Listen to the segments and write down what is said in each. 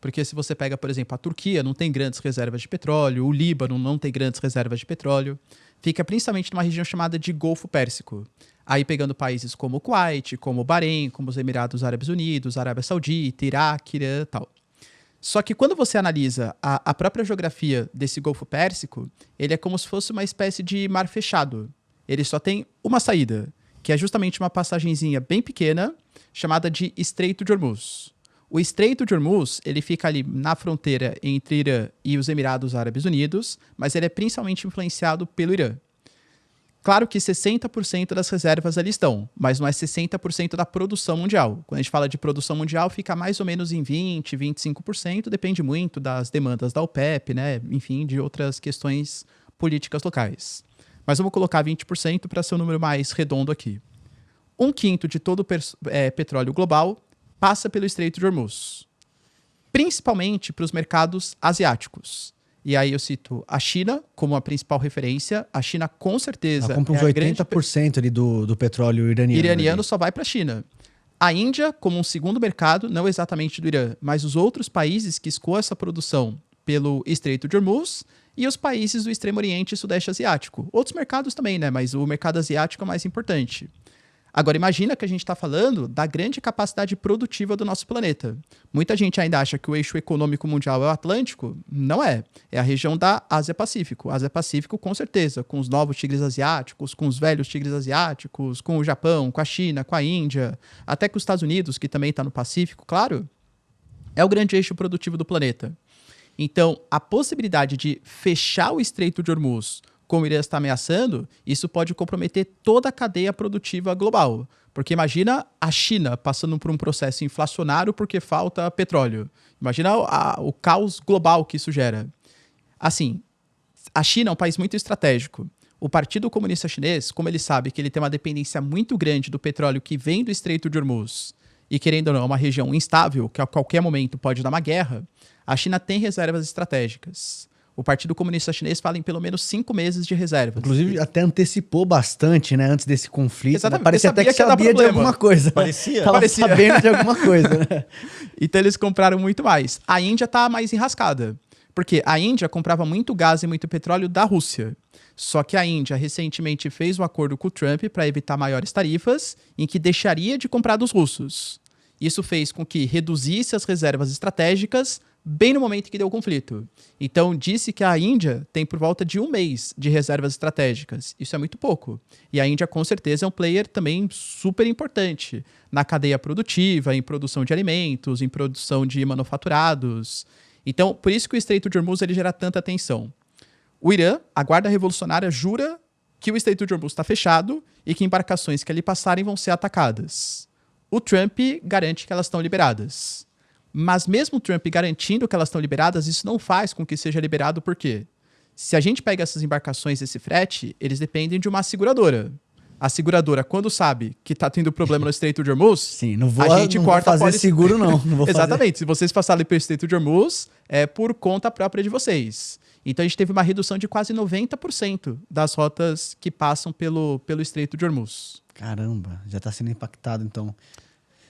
Porque se você pega, por exemplo, a Turquia, não tem grandes reservas de petróleo, o Líbano não tem grandes reservas de petróleo. Fica principalmente numa região chamada de Golfo Pérsico. Aí pegando países como o Kuwait, como o Bahrein, como os Emirados Árabes Unidos, Arábia Saudita, Iraque, Irã e tal. Só que quando você analisa a própria geografia desse Golfo Pérsico, ele é como se fosse uma espécie de mar fechado. Ele só tem uma saída, que é justamente uma passagenzinha bem pequena, chamada de Estreito de Hormuz. O Estreito de Hormuz, ele fica ali na fronteira entre Irã e os Emirados Árabes Unidos, mas ele é principalmente influenciado pelo Irã. Claro que 60% das reservas ali estão, mas não é 60% da produção mundial. Quando a gente fala de produção mundial, fica mais ou menos em 20%, 25%, depende muito das demandas da OPEP, né? Enfim, de outras questões políticas locais. Mas vamos colocar 20% para ser um número mais redondo aqui. 1/5 de todo o petróleo global passa pelo Estreito de Hormuz, principalmente para os mercados asiáticos. E aí eu cito a China como a principal referência. A China, com certeza, ela compra uns 80% ali do petróleo iraniano. Iraniano só vai para a China. A Índia, como um segundo mercado, não exatamente do Irã, mas os outros países que escoam essa produção pelo Estreito de Hormuz e os países do Extremo Oriente e Sudeste Asiático. Outros mercados também, né? Mas o mercado asiático é o mais importante. Agora, imagina que a gente está falando da grande capacidade produtiva do nosso planeta. Muita gente ainda acha que o eixo econômico mundial é o Atlântico. Não é. É a região da Ásia-Pacífico. Ásia-Pacífico, com certeza, com os novos tigres asiáticos, com os velhos tigres asiáticos, com o Japão, com a China, com a Índia, até com os Estados Unidos, que também está no Pacífico, claro. É o grande eixo produtivo do planeta. Então, a possibilidade de fechar o Estreito de Hormuz, como o Irã está ameaçando, isso pode comprometer toda a cadeia produtiva global. Porque imagina a China passando por um processo inflacionário porque falta petróleo. Imagina o caos global que isso gera. Assim, a China é um país muito estratégico. O Partido Comunista Chinês, como ele sabe que ele tem uma dependência muito grande do petróleo que vem do Estreito de Hormuz, e querendo ou não, é uma região instável, que a qualquer momento pode dar uma guerra, a China tem reservas estratégicas. O Partido Comunista Chinês fala em pelo menos 5 meses de reservas. Inclusive, até antecipou bastante, né? Antes desse conflito. Exatamente. Parecia até que sabia de alguma coisa. Parecia. Tava sabendo de alguma coisa, né? Então, eles compraram muito mais. A Índia está mais enrascada. Porque a Índia comprava muito gás e muito petróleo da Rússia. Só que a Índia recentemente fez um acordo com o Trump para evitar maiores tarifas, em que deixaria de comprar dos russos. Isso fez com que reduzisse as reservas estratégicas bem no momento que deu o conflito. Então, disse que a Índia tem por volta de 1 mês de reservas estratégicas. Isso é muito pouco. E a Índia, com certeza, é um player também super importante na cadeia produtiva, em produção de alimentos, em produção de manufaturados. Então, por isso que o Estreito de Hormuz ele gera tanta atenção. O Irã, a Guarda Revolucionária, jura que o Estreito de Hormuz está fechado e que embarcações que ali passarem vão ser atacadas. O Trump garante que elas estão liberadas. Mas mesmo o Trump garantindo que elas estão liberadas, isso não faz com que seja liberado, por quê? Se a gente pega essas embarcações, esse frete, eles dependem de uma seguradora. A seguradora, quando sabe que está tendo problema no Estreito de Hormuz, sim, não vou, a gente não corta vou fazer a pólice. Seguro, não. Não vou Exatamente. fazer. Se vocês passarem pelo Estreito de Hormuz, é por conta própria de vocês. Então, a gente teve uma redução de quase 90% das rotas que passam pelo Estreito de Hormuz. Caramba, já está sendo impactado, então.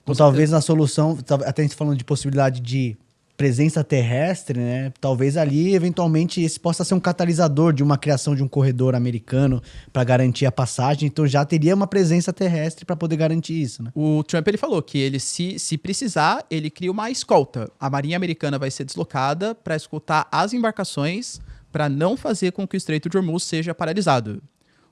Então, talvez na solução, até a gente falando de possibilidade de presença terrestre, né? Talvez ali, eventualmente, esse possa ser um catalisador de uma criação de um corredor americano para garantir a passagem. Então, já teria uma presença terrestre para poder garantir isso, né? O Trump ele falou que ele, se precisar, ele cria uma escolta. A Marinha Americana vai ser deslocada para escoltar as embarcações para não fazer com que o Estreito de Hormuz seja paralisado.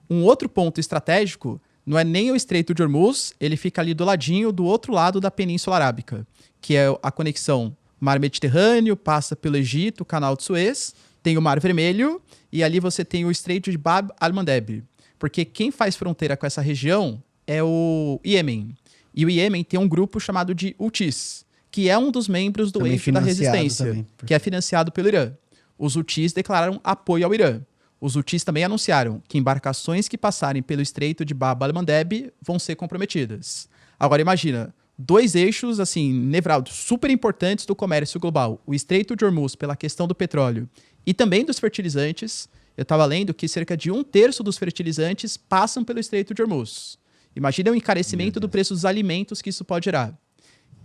Um outro ponto estratégico não é nem o Estreito de Hormuz, ele fica ali do ladinho, do outro lado da Península Arábica, que é a conexão Mar Mediterrâneo, passa pelo Egito, Canal de Suez, tem o Mar Vermelho, e ali você tem o Estreito de Bab al-Mandeb. Porque quem faz fronteira com essa região é o Iêmen. E o Iêmen tem um grupo chamado de Houthis, que é um dos membros do eixo da resistência, que é financiado pelo Irã. Os Houthis declararam apoio ao Irã. Os Houthis também anunciaram que embarcações que passarem pelo Estreito de Bab al-Mandeb vão ser comprometidas. Agora imagina, 2 eixos assim, nevrálgicos, super importantes do comércio global. O Estreito de Hormuz pela questão do petróleo e também dos fertilizantes. Eu estava lendo que cerca de 1/3 dos fertilizantes passam pelo Estreito de Hormuz. Imagina o encarecimento do preço dos alimentos que isso pode gerar.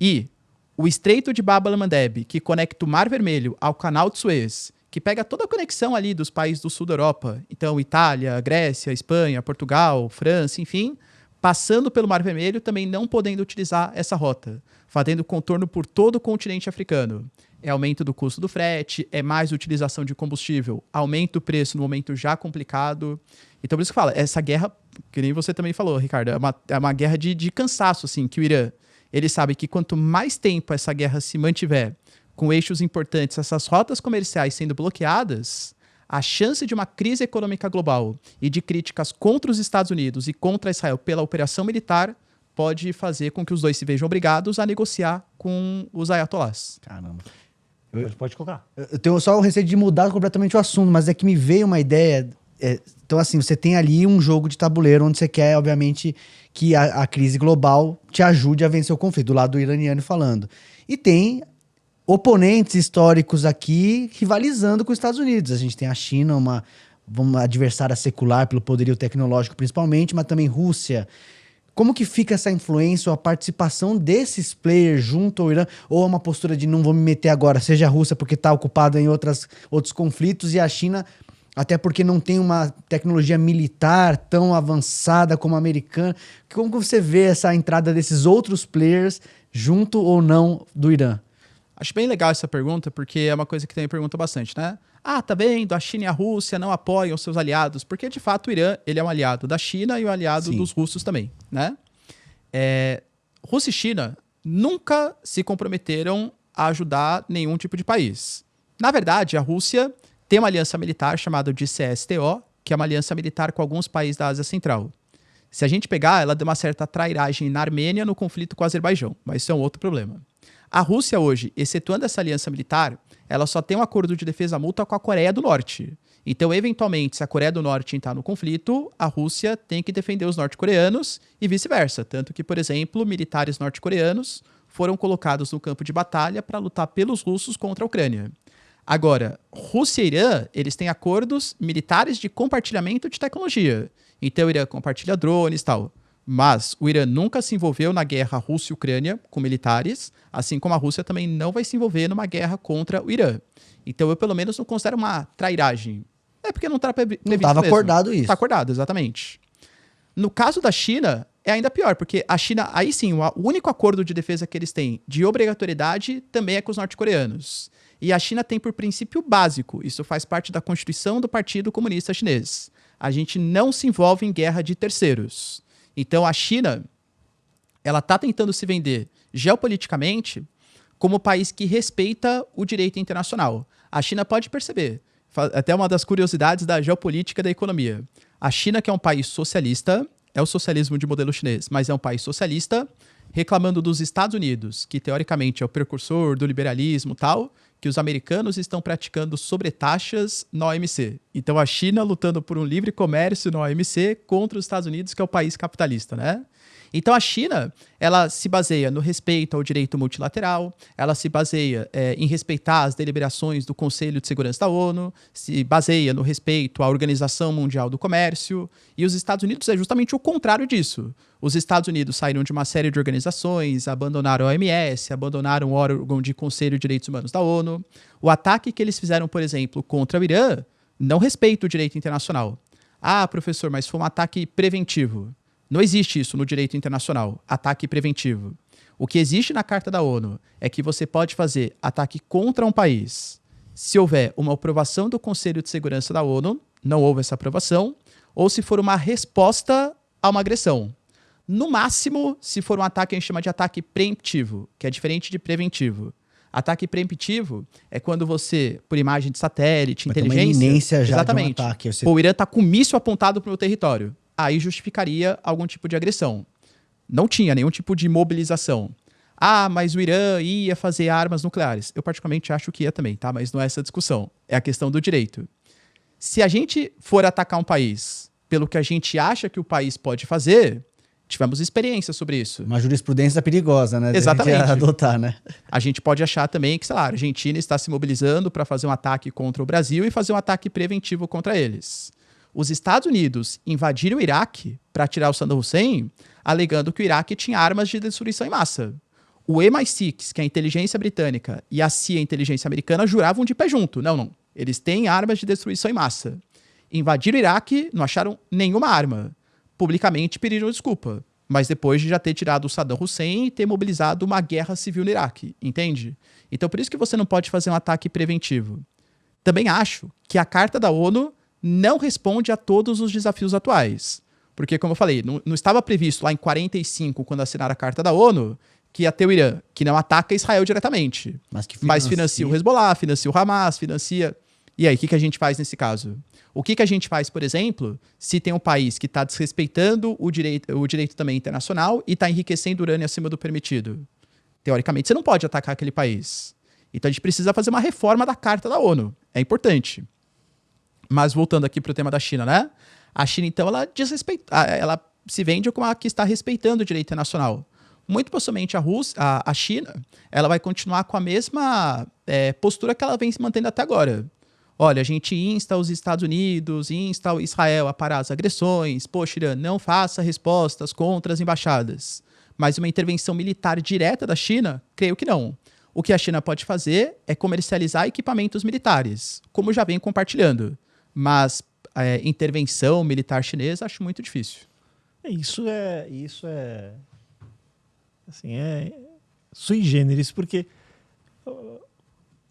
E o Estreito de Bab el-Mandeb, que conecta o Mar Vermelho ao Canal de Suez, que pega toda a conexão ali dos países do sul da Europa, então Itália, Grécia, Espanha, Portugal, França, enfim, passando pelo Mar Vermelho, também não podendo utilizar essa rota, fazendo contorno por todo o continente africano. É aumento do custo do frete, é mais utilização de combustível, aumenta o preço no momento já complicado. Então, por isso que fala, essa guerra, que nem você também falou, Ricardo, é uma guerra de cansaço, assim, que o Irã, ele sabe que quanto mais tempo essa guerra se mantiver com eixos importantes, essas rotas comerciais sendo bloqueadas, a chance de uma crise econômica global e de críticas contra os Estados Unidos e contra Israel pela operação militar pode fazer com que os dois se vejam obrigados a negociar com os ayatolás. Caramba. Pode colocar. Eu tenho só o receio de mudar completamente o assunto, mas é que me veio uma ideia. Então, assim, você tem ali um jogo de tabuleiro onde você quer, obviamente, que a crise global te ajude a vencer o conflito, do lado iraniano falando. E tem oponentes históricos aqui rivalizando com os Estados Unidos. A gente tem a China, uma adversária secular pelo poderio tecnológico principalmente, mas também Rússia. Como que fica essa influência ou a participação desses players junto ao Irã? Ou é uma postura de não vou me meter agora, seja a Rússia porque está ocupada em outros conflitos e a China até porque não tem uma tecnologia militar tão avançada como a americana. Como que você vê essa entrada desses outros players junto ou não do Irã? Acho bem legal essa pergunta, porque é uma coisa que também pergunta bastante, né? Ah, tá vendo, a China e a Rússia não apoiam seus aliados, porque de fato o Irã ele é um aliado da China e um aliado dos russos também, né? Rússia e China nunca se comprometeram a ajudar nenhum tipo de país. Na verdade, a Rússia tem uma aliança militar chamada de CSTO, que é uma aliança militar com alguns países da Ásia Central. Se a gente pegar, ela deu uma certa trairagem na Armênia no conflito com o Azerbaijão, mas isso é um outro problema. A Rússia hoje, excetuando essa aliança militar, ela só tem um acordo de defesa mútua com a Coreia do Norte. Então, eventualmente, se a Coreia do Norte entrar no conflito, a Rússia tem que defender os norte-coreanos e vice-versa. Tanto que, por exemplo, militares norte-coreanos foram colocados no campo de batalha para lutar pelos russos contra a Ucrânia. Agora, Rússia e Irã, eles têm acordos militares de compartilhamento de tecnologia. Então, o Irã compartilha drones e tal. Mas o Irã nunca se envolveu na guerra Rússia e Ucrânia com militares, assim como a Rússia também não vai se envolver numa guerra contra o Irã. Então eu, pelo menos, não considero uma trairagem. É porque não está previsto mesmo. Não estava acordado isso. Está acordado, exatamente. No caso da China, é ainda pior, porque a China, aí sim, o único acordo de defesa que eles têm de obrigatoriedade também é com os norte-coreanos. E a China tem por princípio básico, isso faz parte da Constituição do Partido Comunista Chinês. A gente não se envolve em guerra de terceiros. Então, a China, ela está tentando se vender geopoliticamente como um país que respeita o direito internacional. A China pode perceber, até uma das curiosidades da geopolítica da economia. A China, que é um país socialista, é o socialismo de modelo chinês, mas é um país socialista, reclamando dos Estados Unidos, que teoricamente é o precursor do liberalismo e tal, que os americanos estão praticando sobretaxas na OMC. Então a China lutando por um livre comércio na OMC contra os Estados Unidos, que é o país capitalista, né? Então a China, ela se baseia no respeito ao direito multilateral, ela se baseia em respeitar as deliberações do Conselho de Segurança da ONU, se baseia no respeito à Organização Mundial do Comércio, e os Estados Unidos é justamente o contrário disso. Os Estados Unidos saíram de uma série de organizações, abandonaram a OMS, abandonaram o órgão de Conselho de Direitos Humanos da ONU. O ataque que eles fizeram, por exemplo, contra o Irã, não respeita o direito internacional. Ah, professor, mas foi um ataque preventivo. Não existe isso no direito internacional, ataque preventivo. O que existe na Carta da ONU é que você pode fazer ataque contra um país se houver uma aprovação do Conselho de Segurança da ONU, não houve essa aprovação, ou se for uma resposta a uma agressão. No máximo, se for um ataque, a gente chama de ataque preemptivo, que é diferente de preventivo. Ataque preemptivo é quando você, por imagem de satélite, vai ter inteligência... uma iminência já exatamente, de um ataque. o Irã está com um míssil apontado para o meu território. Aí justificaria algum tipo de agressão. Não tinha nenhum tipo de mobilização. Ah, mas o Irã ia fazer armas nucleares. Eu particularmente acho que ia também, tá? Mas não é essa a discussão. É a questão do direito. Se a gente for atacar um país pelo que a gente acha que o país pode fazer, tivemos experiência sobre isso. Uma jurisprudência perigosa, né? Exatamente. A gente adotar, né? A gente pode achar também que, sei lá, a Argentina está se mobilizando para fazer um ataque contra o Brasil e fazer um ataque preventivo contra eles. Os Estados Unidos invadiram o Iraque para tirar o Saddam Hussein, alegando que o Iraque tinha armas de destruição em massa. O MI6, que é a inteligência britânica, e a CIA, a inteligência americana, juravam de pé junto. Não. Eles têm armas de destruição em massa. Invadiram o Iraque, não acharam nenhuma arma. Publicamente pediram desculpa. Mas depois de já ter tirado o Saddam Hussein e ter mobilizado uma guerra civil no Iraque. Entende? Então por isso que você não pode fazer um ataque preventivo. Também acho que a Carta da ONU não responde a todos os desafios atuais. Porque, como eu falei, não estava previsto lá em 45, quando assinaram a Carta da ONU, que ia ter o Irã, que não ataca Israel diretamente. Mas financia o Hezbollah, financia o Hamas, financia... E aí, o que a gente faz nesse caso? O que a gente faz, por exemplo, se tem um país que está desrespeitando o direito também internacional e está enriquecendo urânio acima do permitido? Teoricamente, você não pode atacar aquele país. Então, a gente precisa fazer uma reforma da Carta da ONU. É importante. Mas, voltando aqui para o tema da China, né? A China, então, ela se vende como a que está respeitando o direito internacional. Muito possivelmente a China, ela vai continuar com a mesma postura que ela vem se mantendo até agora. Olha, a gente insta os Estados Unidos, insta o Israel a parar as agressões. Poxa, Irã, não faça respostas contra as embaixadas. Mas uma intervenção militar direta da China, creio que não. O que a China pode fazer é comercializar equipamentos militares, como já vem compartilhando. Mas intervenção militar chinesa, acho muito difícil. Isso é sui generis, porque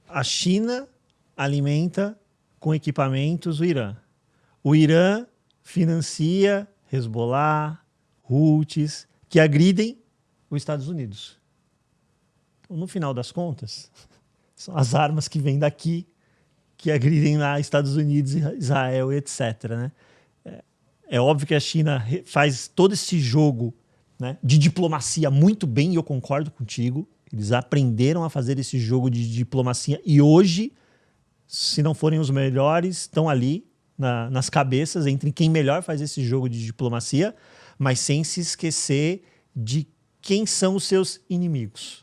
a China alimenta com equipamentos o Irã. O Irã financia Hezbollah, Houthis, que agridem os Estados Unidos. Então, no final das contas, são as armas que vêm daqui que agridem lá Estados Unidos, Israel, etc. Né? É óbvio que a China faz todo esse jogo, né, de diplomacia muito bem, e eu concordo contigo. Eles aprenderam a fazer esse jogo de diplomacia e hoje, se não forem os melhores, estão ali nas cabeças entre quem melhor faz esse jogo de diplomacia, mas sem se esquecer de quem são os seus inimigos.